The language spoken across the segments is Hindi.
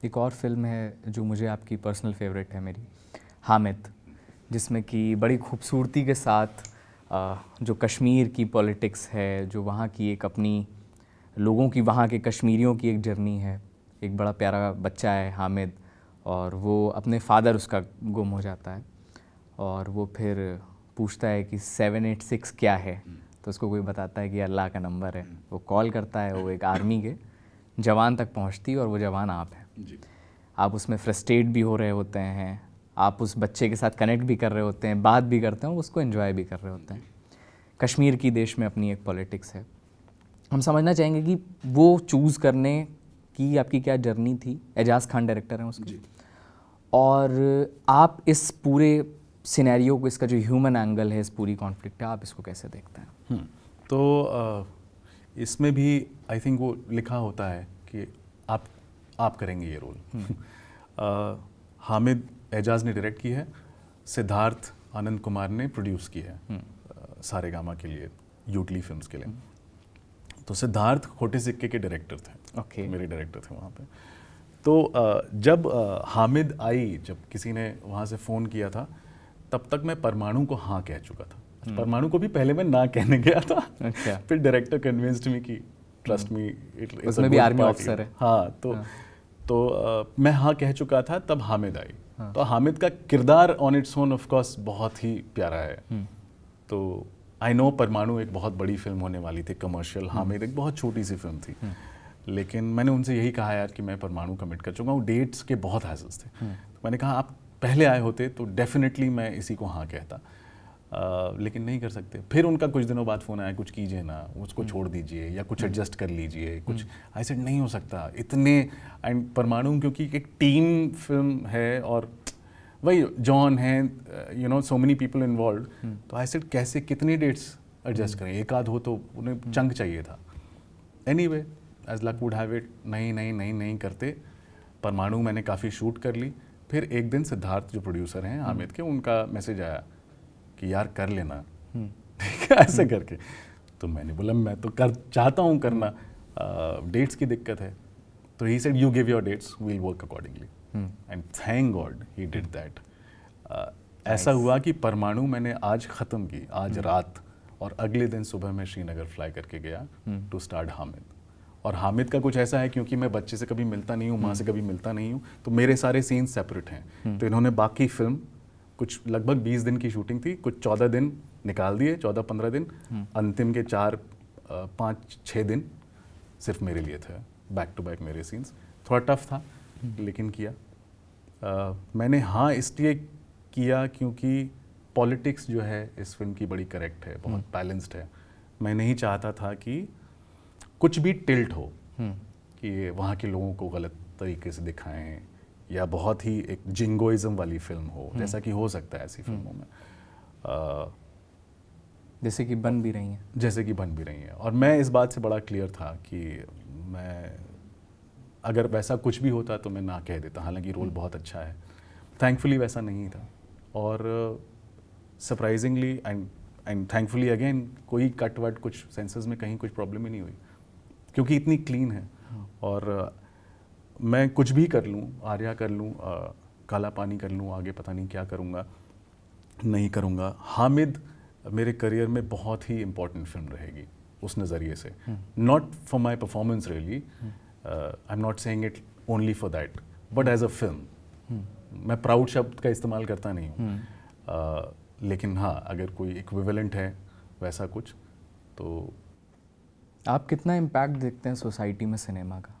एक और फिल्म है जो मुझे आपकी पर्सनल फेवरेट है मेरी, हामिद, जिसमें कि बड़ी खूबसूरती के साथ जो कश्मीर की पॉलिटिक्स है, जो वहाँ की एक अपनी लोगों की, वहाँ के कश्मीरियों की एक जर्नी है। एक बड़ा प्यारा बच्चा है हामिद, और वो अपने फादर उसका गुम हो जाता है, और वो फिर पूछता है कि 786 क्या है, तो उसको कोई बताता है कि अल्लाह का नंबर है। वो कॉल करता है, वो एक आर्मी के जवान तक पहुंचती है, और वो जवान आप हैं जी। आप उसमें फ्रस्ट्रेट भी हो रहे होते हैं, आप उस बच्चे के साथ कनेक्ट भी कर रहे होते हैं, बात भी करते हैं, उसको एंजॉय भी कर रहे होते हैं। कश्मीर की देश में अपनी एक पॉलिटिक्स है। हम समझना चाहेंगे कि वो चूज़ करने की आपकी क्या जर्नी थी। एजाज खान डायरेक्टर हैं उसके, और आप इस पूरे सिनेरियो को, इसका जो ह्यूमन एंगल है इस पूरी कॉन्फ्लिक्ट है, आप इसको कैसे देखते हैं? तो इसमें भी आई थिंक वो लिखा होता है कि आप करेंगे ये रोल। हामिद एजाज ने डायरेक्ट की है, सिद्धार्थ आनंद कुमार ने प्रोड्यूस की है सारेगामा के लिए, यूटली फिल्म्स के लिए। तो सिद्धार्थ खोटे सिक्के के डायरेक्टर थे, मेरे डायरेक्टर थे वहाँ पे। तो जब हामिद आई, जब किसी ने वहाँ से फ़ोन किया था, तब तक मैं परमाणु को हाँ कह चुका था। परमाणु को भी पहले मैं ना कहने गया था। अच्छा। फिर डायरेक्टर कन्विंस्ड मी कि ट्रस्ट मी, उसमें भी आर्मी ऑफिसर है। हाँ, तो मैं हाँ कह चुका था, तब हामिद आई। तो हामिद का किरदार on its own of course बहुत ही प्यारा है। तो आई नो परमाणु एक बहुत बड़ी फिल्म होने वाली थी, कमर्शियल। हामिद एक बहुत छोटी सी फिल्म थी, लेकिन मैंने उनसे यही कहा यार कि मैं परमाणु कमिट कर चुका हूँ। डेट्स के बहुत हैसल्स थे। तो मैंने कहा आप पहले आए होते तो डेफिनेटली मैं इसी को हाँ कहता, लेकिन नहीं कर सकते। फिर उनका कुछ दिनों बाद फ़ोन आया, कुछ कीजिए ना, उसको छोड़ दीजिए या कुछ एडजस्ट कर लीजिए, कुछ। आई सेड नहीं हो सकता इतने। एंड परमाणु क्योंकि एक टीम फिल्म है, और वही जॉन है, you know, so many people involve. तो आई सेड कैसे, कितनी डेट्स एडजस्ट करें, एक आध हो तो उन्हें चंक चाहिए था। Anyway, as luck would have it, नहीं करते। परमाणु मैंने काफ़ी शूट कर ली। फिर एक दिन सिद्धार्थ जो प्रोड्यूसर हैं हामिद के, उनका मैसेज आया कि यार कर लेना, ठीक है, ऐसे करके। तो मैंने बोला मैं तो चाहता हूँ करना, डेट्स की दिक्कत है। तो he said you give your dates, we'll work accordingly. And thank God he did that. ऐसा हुआ कि परमाणु मैंने आज ख़त्म की, आज रात, और अगले दिन सुबह मैं श्रीनगर फ्लाई करके गया टू स्टार्ट हामिद। और हामिद का कुछ ऐसा है, क्योंकि मैं बच्चे से कभी मिलता नहीं हूँ, माँ से कभी मिलता नहीं हूँ, तो मेरे सारे सीन्स सेपरेट हैं। तो इन्होंने बाकी फिल्म, कुछ लगभग 20 दिन की शूटिंग थी, कुछ 14 दिन निकाल दिए, 14-15 दिन। अंतिम के 4-5-6 दिन सिर्फ मेरे लिए थे, बैक टू बैक मेरे सीन्स। थोड़ा टफ था, लेकिन किया। मैंने हाँ इसलिए किया क्योंकि पॉलिटिक्स जो है इस फिल्म की बड़ी करेक्ट है, बहुत बैलेंस्ड है। मैं नहीं चाहता था कि कुछ भी टिल्ट हो, कि वहाँ के लोगों को गलत तरीके से दिखाएं, या बहुत ही एक जिंगोइज्म वाली फिल्म हो, जैसा कि हो सकता है ऐसी फिल्मों में, जैसे कि बन भी रही हैं। और मैं इस बात से बड़ा क्लियर था कि मैं, अगर वैसा कुछ भी होता तो मैं ना कह देता, हालांकि रोल बहुत अच्छा है। थैंकफुली वैसा नहीं था, और सरप्राइजिंगली एंड थैंकफुली अगेन, कोई कट वट कुछ सेंसेस में कहीं कुछ प्रॉब्लम ही नहीं हुई, क्योंकि इतनी क्लीन है। और मैं कुछ भी कर लूँ, आर्या कर लूँ, काला पानी कर लूँ, आगे पता नहीं क्या करूँगा, नहीं करूँगा, हामिद मेरे करियर में बहुत ही इम्पोर्टेंट फिल्म रहेगी उस नज़रिए से। Not for my performance really, I am not saying it only for that, but as a film. मैं प्राउड शब्द का इस्तेमाल करता नहीं हूँ, लेकिन हाँ, अगर कोई इक्विवेलेंट है वैसा कुछ, तो। आप कितना इम्पैक्ट देखते हैं सोसाइटी में सिनेमा का?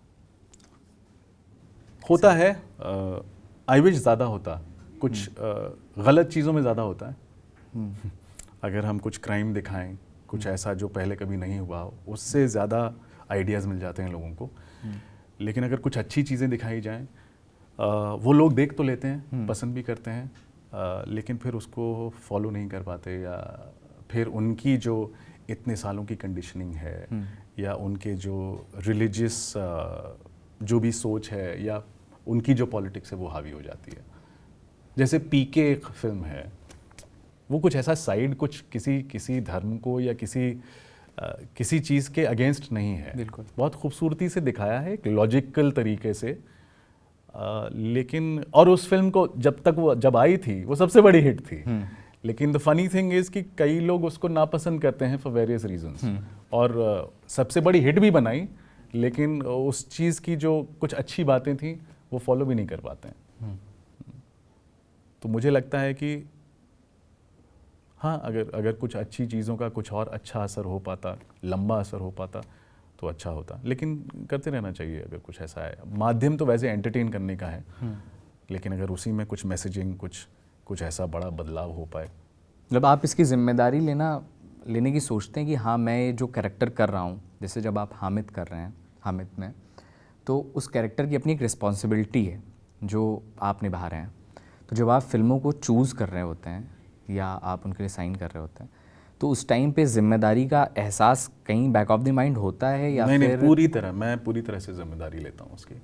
होता है, आई विश ज़्यादा होता, कुछ गलत चीज़ों में ज़्यादा होता है। अगर हम कुछ क्राइम दिखाएं, कुछ ऐसा जो पहले कभी नहीं हुआ हो, उससे ज़्यादा आइडियाज़ मिल जाते हैं लोगों को। लेकिन अगर कुछ अच्छी चीज़ें दिखाई जाएं, वो लोग देख तो लेते हैं, पसंद भी करते हैं, लेकिन फिर उसको फॉलो नहीं कर पाते, या फिर उनकी जो इतने सालों की कंडीशनिंग है, या उनके जो रिलीजियस जो भी सोच है, या उनकी जो पॉलिटिक्स है, वो हावी हो जाती है। जैसे पीके एक फिल्म है, वो कुछ ऐसा साइड, कुछ किसी धर्म को या किसी चीज़ के अगेंस्ट नहीं है। बिल्कुल, बहुत खूबसूरती से दिखाया है, एक लॉजिकल तरीके से। लेकिन और उस फिल्म को जब आई थी वो सबसे बड़ी हिट थी। लेकिन द फनी थिंग इज कि कई लोग उसको नापसंद करते हैं फॉर वेरियस रीजंस, और सबसे बड़ी हिट भी बनाई, लेकिन उस चीज़ की जो कुछ अच्छी बातें थी वो फॉलो भी नहीं कर पाते हैं। तो मुझे लगता है कि हाँ, अगर कुछ अच्छी चीज़ों का कुछ और अच्छा असर हो पाता, लंबा असर हो पाता तो अच्छा होता, लेकिन करते रहना चाहिए अगर कुछ ऐसा है। माध्यम तो वैसे एंटरटेन करने का है, लेकिन अगर उसी में कुछ मैसेजिंग, कुछ ऐसा बड़ा बदलाव हो पाए। मतलब आप इसकी जिम्मेदारी लेने की सोचते हैं कि हाँ, मैं ये जो कैरेक्टर कर रहा हूँ, जैसे जब आप हामिद कर रहे हैं, हामिद में, तो उस कैरेक्टर की अपनी एक रिस्पॉन्सिबिलिटी है जो आप निभा रहे हैं। तो जब आप फिल्मों को चूज़ कर रहे होते हैं या आप उनके लिए साइन कर रहे होते हैं, तो उस टाइम पे जिम्मेदारी का एहसास कहीं बैक ऑफ द माइंड होता है या नहीं, फिर? मैं पूरी तरह से जिम्मेदारी लेता हूँ उसकी,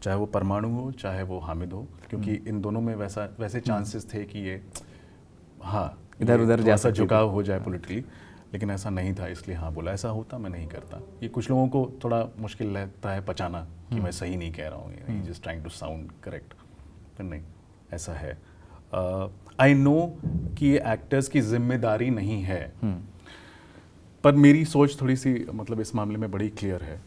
चाहे वो परमाणु हो चाहे वो हामिद हो, क्योंकि इन दोनों में वैसे चांसेस थे कि ये इधर उधर जैसा झुकाव हो जाए पॉलिटिकली, लेकिन ऐसा नहीं था, इसलिए हाँ बोला। ऐसा होता मैं नहीं करता। ये कुछ लोगों को थोड़ा मुश्किल लगता है पचाना कि मैं सही नहीं कह रहा हूँ, just trying to sound correct, पर नहीं, ऐसा है। आई नो कि ये एक्टर्स की जिम्मेदारी नहीं है, पर मेरी सोच थोड़ी सी मतलब इस मामले में बड़ी क्लियर है।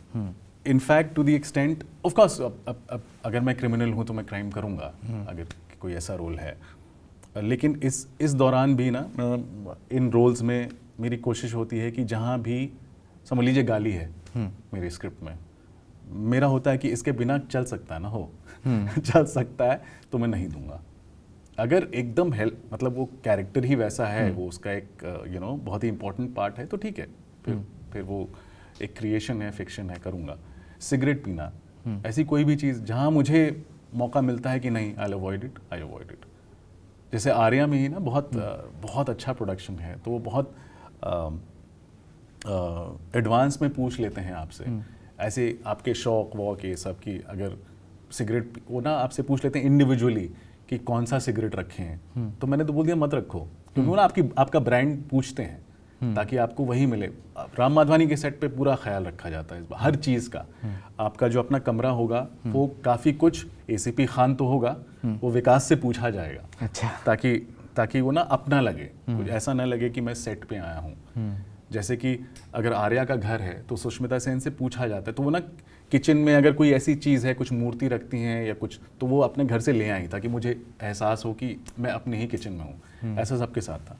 In fact to the extent, of course, अगर मैं क्रिमिनल हूँ तो मैं क्राइम करूँगा अगर कोई ऐसा रोल है, लेकिन इस दौरान भी ना इन रोल्स में मेरी कोशिश होती है कि जहाँ भी समझ लीजिए गाली है मेरी स्क्रिप्ट में, मेरा होता है कि इसके बिना चल सकता है ना हो चल सकता है तो मैं नहीं दूंगा। अगर एकदम हेल्प, मतलब वो कैरेक्टर ही वैसा है, वो उसका एक बहुत ही इंपॉर्टेंट पार्ट है, तो ठीक है, फिर वो एक क्रिएशन है, फिक्शन है, करूँगा। सिगरेट पीना, ऐसी कोई भी चीज़ जहाँ मुझे मौका मिलता है कि नहीं, आई अवॉइड इट। जैसे आर्या में ही ना बहुत अच्छा प्रोडक्शन है, तो वो बहुत एडवांस में पूछ लेते हैं आपसे, ऐसे आपके शौक वॉक ये सब की, अगर सिगरेट वो ना आपसे पूछ लेते हैं इंडिविजुअली कि कौन सा सिगरेट रखे हैं, तो मैंने तो बोल दिया मत रखो, क्योंकि वो ना आपका ब्रांड पूछते हैं ताकि आपको वही मिले। राम माधवानी के सेट पे पूरा ख्याल रखा जाता है हर चीज़ का। आपका जो अपना कमरा होगा वो काफ़ी कुछ एसीपी खान तो होगा, वो विकास से पूछा जाएगा, अच्छा, ताकि वो ना अपना लगे, कुछ ऐसा ना लगे कि मैं सेट पे आया हूँ। जैसे कि अगर आर्या का घर है तो सुष्मिता सेन से पूछा जाता है, तो वो ना किचन में अगर कोई ऐसी चीज़ है, कुछ मूर्ति रखती हैं या कुछ, तो वो अपने घर से ले आई ताकि मुझे एहसास हो कि मैं अपने ही किचन में हूँ। ऐसा सबके साथ था।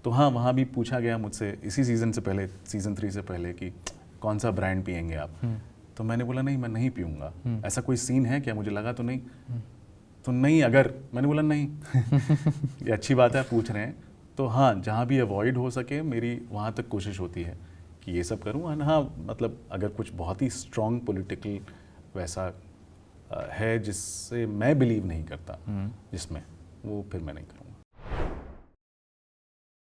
तो हाँ, वहाँ भी पूछा गया मुझसे इसी सीज़न से पहले, सीज़न 3 से पहले, कि कौन सा ब्रांड पियेंगे आप। तो मैंने बोला नहीं, मैं नहीं पीऊँगा। ऐसा कोई सीन है क्या? मुझे लगा तो नहीं। तो नहीं, अगर मैंने बोला नहीं ये अच्छी बात है, पूछ रहे हैं तो हाँ, जहाँ भी अवॉइड हो सके मेरी वहाँ तक कोशिश होती है कि ये सब करूँ। हाँ, मतलब अगर कुछ बहुत ही स्ट्रॉन्ग पॉलिटिकल वैसा है जिससे मैं बिलीव नहीं करता, जिसमें, वो फिर मैं नहीं करूँगा।